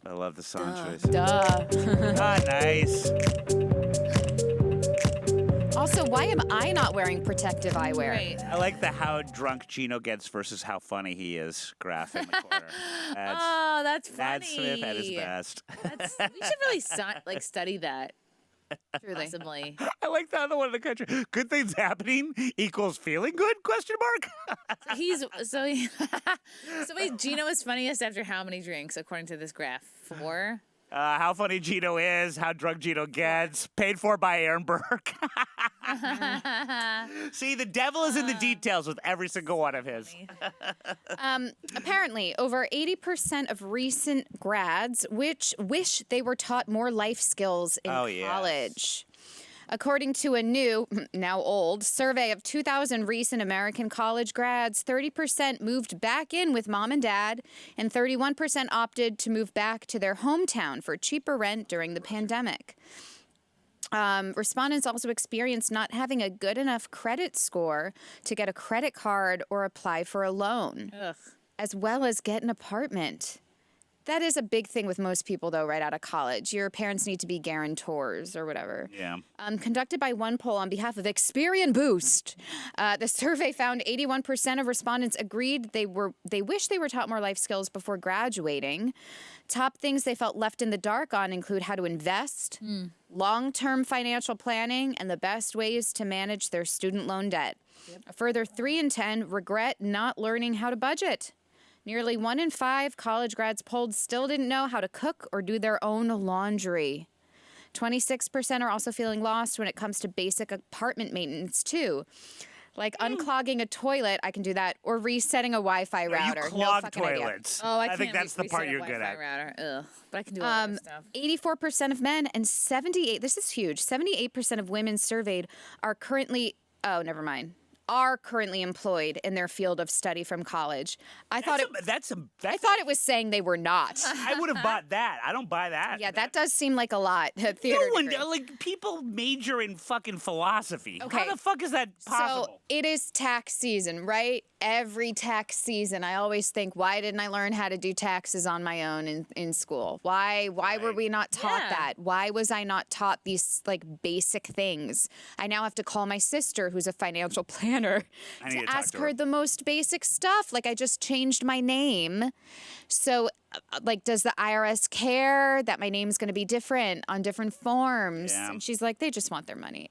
I love the song choice. Duh. Ah, nice. Also, why am I not wearing protective eyewear? Right. I like the how drunk Gino gets versus how funny he is graph in the corner. Oh, that's funny. That's Smith at his best. We should really study that. Truly. Possibly. I like the other one in the country. Good things happening equals feeling good? Question mark. Gino is funniest after how many drinks, according to this graph? 4. How funny Gino is, how drunk Gino gets, paid for by Aaron Burke. See, the devil is in the details with every single one of his. Apparently, over 80% of recent grads wish they were taught more life skills in college. According to a new, now old, survey of 2,000 recent American college grads, 30% moved back in with mom and dad, and 31% opted to move back to their hometown for cheaper rent during the pandemic. Respondents also experienced not having a good enough credit score to get a credit card or apply for a loan, as well as get an apartment. That is a big thing with most people, though, right out of college. Your parents need to be guarantors or whatever. Yeah. Conducted by one poll on behalf of Experian Boost, the survey found 81% of respondents agreed they wish they were taught more life skills before graduating. Top things they felt left in the dark on include how to invest, long-term financial planning, and the best ways to manage their student loan debt. A further 3 in 10 regret not learning how to budget. Nearly 1 in 5 college grads polled still didn't know how to cook or do their own laundry. 26% are also feeling lost when it comes to basic apartment maintenance, too. Like unclogging a toilet, I can do that, or resetting a Wi-Fi router. You clog no fucking idea. toilets. Oh, I think can't that's the part reset a you're good Wi-Fi at. Router. Ugh. But I can do all other stuff. 84% of men and 78, this is huge, 78% of women surveyed are currently employed in their field of study from college. I thought it was saying they were not. I would have bought that. I don't buy that. Yeah, that does seem like a lot. Theater No one, degree. like, people major in fucking philosophy. Okay. How the fuck is that possible? So it is tax season, right? Every tax season, I always think, why didn't I learn how to do taxes on my own in school? Why were we not taught that? Why was I not taught these like basic things? I now have to call my sister, who's a financial planner, to ask her the most basic stuff. Like I just changed my name. So like, does the IRS care that my name's going to be different on different forms? Yeah. And she's like, they just want their money.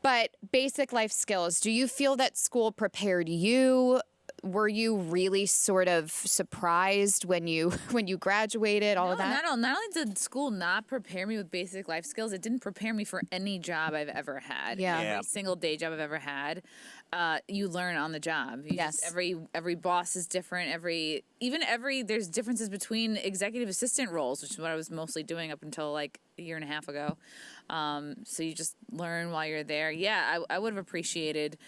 But basic life skills, do you feel that school prepared you? Were you really sort of surprised when you graduated, all of that? Not only did school not prepare me with basic life skills, it didn't prepare me for any job I've ever had. Yeah. Every single day job I've ever had, you learn on the job. Every boss is different. There's differences between executive assistant roles, which is what I was mostly doing up until like a year and a half ago. So you just learn while you're there. Yeah, I would have appreciated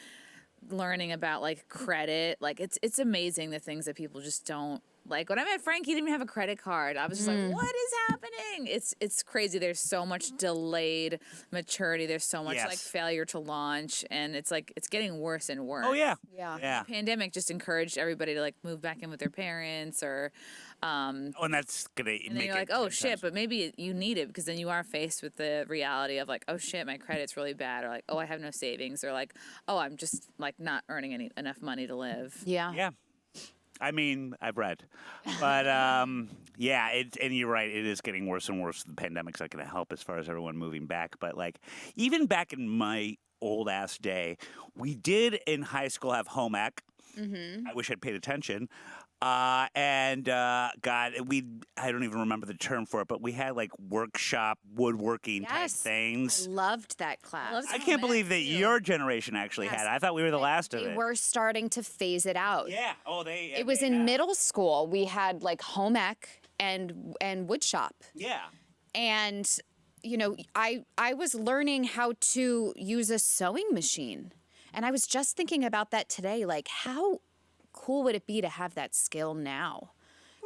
learning about like credit. Like it's amazing the things that people just don't like. When I met Frank, he didn't even have a credit card. I was just like, what is happening? It's crazy. There's so much delayed maturity. There's so much like failure to launch, and it's like it's getting worse and worse. Oh yeah. Yeah. The pandemic just encouraged everybody to like move back in with their parents or and that's gonna and make then you're it like, oh 10 shit, times but maybe you need it because then you are faced with the reality of like, oh shit, my credit's really bad, or like, oh, I have no savings, or like, oh, I'm just like not earning enough money to live. Yeah. Yeah. I mean, I've read. But, and you're right, it is getting worse and worse. The pandemic's not going to help as far as everyone moving back. But, like, even back in my old-ass day, we did in high school have home ec. Mm-hmm. I wish I'd paid attention. God, I don't even remember the term for it, but we had like workshop woodworking type things. I loved that class. I can't believe that your generation actually had it. I thought we were the last of it. They were starting to phase it out. Yeah. Oh, It was in middle school. We had like home ec and wood shop. Yeah. And, you know, I was learning how to use a sewing machine. And I was just thinking about that today. Like, how cool would it be to have that skill now?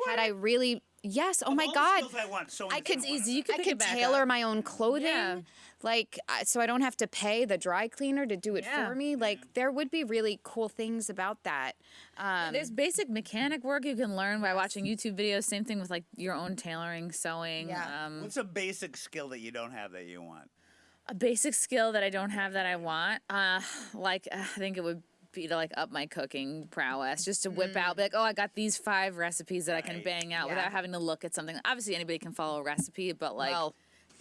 Had I really Yes. Oh Of my all the God. skills I want, sewing I is could not one of easy. them. You could I pick could it back tailor up. my own clothing. Yeah. Like, so I don't have to pay the dry cleaner to do it Yeah. for me. Like, there would be really cool things about that. There's basic mechanic work you can learn by watching YouTube videos. Same thing with like your own tailoring, sewing. Yeah. What's a basic skill that you don't have that you want? A basic skill that I don't have that I want, I think it would be to like up my cooking prowess, just to whip out, be like, oh, I got these 5 recipes that I can Right. bang out Yeah. without having to look at something. Obviously, anybody can follow a recipe, but like Well,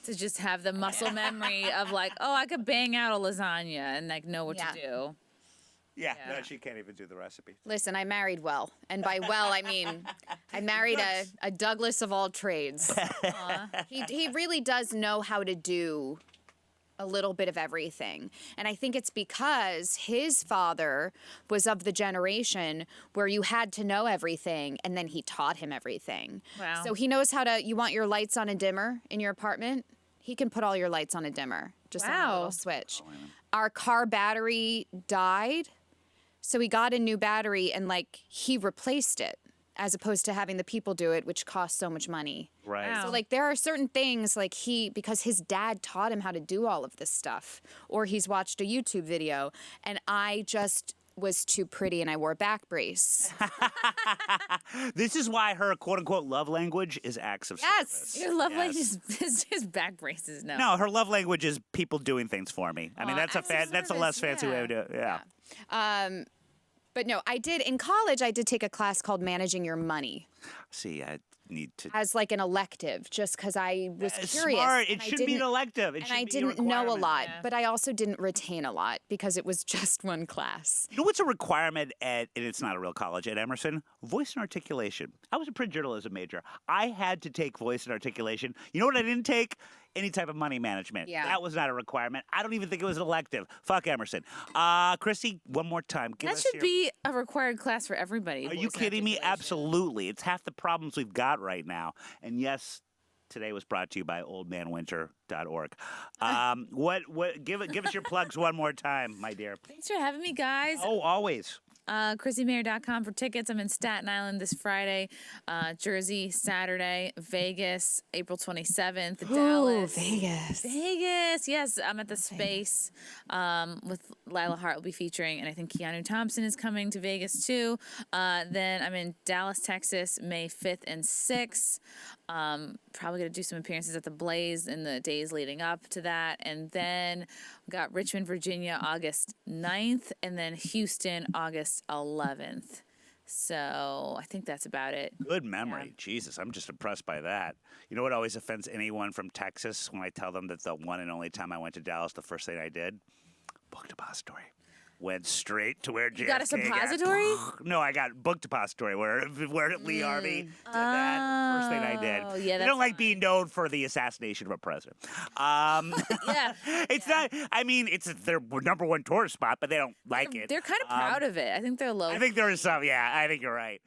to just have the muscle memory of like, oh, I could bang out a lasagna and like know what Yeah. to do. Yeah, Yeah. no, she can't even do the recipe. listen, I married well. And by well, I mean, I married a Douglas of all trades. He really does know how to do a little bit of everything. And I think it's because his father was of the generation where you had to know everything and then he taught him everything. Wow. So he knows how to, you want your lights on a dimmer in your apartment? He can put all your lights on a dimmer, just on a Wow. little switch. Our car battery died, so we got a new battery and like he replaced it as opposed to having the people do it, which costs so much money. Right. Wow. So like there are certain things like because his dad taught him how to do all of this stuff, or he's watched a YouTube video, and I just was too pretty and I wore a back brace. This is why her quote unquote love language is acts of Yes. service. Your love language Yes. is his back braces. No. No, her love language is people doing things for me. I mean, Aw, that's a acts of that's a less service, fancy way of doing it. Yeah. But no, in college I did take a class called Managing Your Money See, I need to. as like an elective, just because I was curious. Smart. and It I should be an didn't- elective. It And should I be a didn't know a requirement. lot, Yeah. but I also didn't retain a lot because it was just one class. You know what's a requirement and it's not a real college at Emerson? Voice and articulation. I was a print journalism major. I had to take voice and articulation. You know what I didn't take? Any type of money management. Yeah. That was not a requirement. I don't even think it was an elective. Fuck Emerson. Chrissie, one more time. Give That us should your- be a required class for everybody. Are you kidding me? Absolutely. It's half the problems we've got right now. And yes, today was brought to you by oldmanwinter.org. Give us your plugs one more time, my dear. Thanks for having me, guys. Oh, always. ChrissieMayr.com for tickets. I'm in Staten Island this Friday, Jersey Saturday, Vegas April 27th, Dallas. Vegas. Vegas, yes, I'm at the Space with Lila Hart will be featuring, and I think Keanu Thompson is coming to Vegas too. Then I'm in Dallas, Texas, May 5th and 6th. Probably going to do some appearances at the Blaze in the days leading up to that. And then we got Richmond, Virginia, August 9th, and then Houston, August 11th. So I think that's about it. Good memory. Jesus, I'm just impressed by that. You know what always offends anyone from Texas when I tell them that the one and only time I went to Dallas, the first thing I did? Book depository. Went straight to where JFK You got a suppository? No, I got book depository where Lee Harvey did that. First thing I did. Oh, yeah, They that's don't like being known for the assassination of a president. Yeah. It's not. I mean, it's their number one tourist spot, but they don't like it. They're kind of proud of it. I think they're low. I think there is some. Yeah, I think you're right.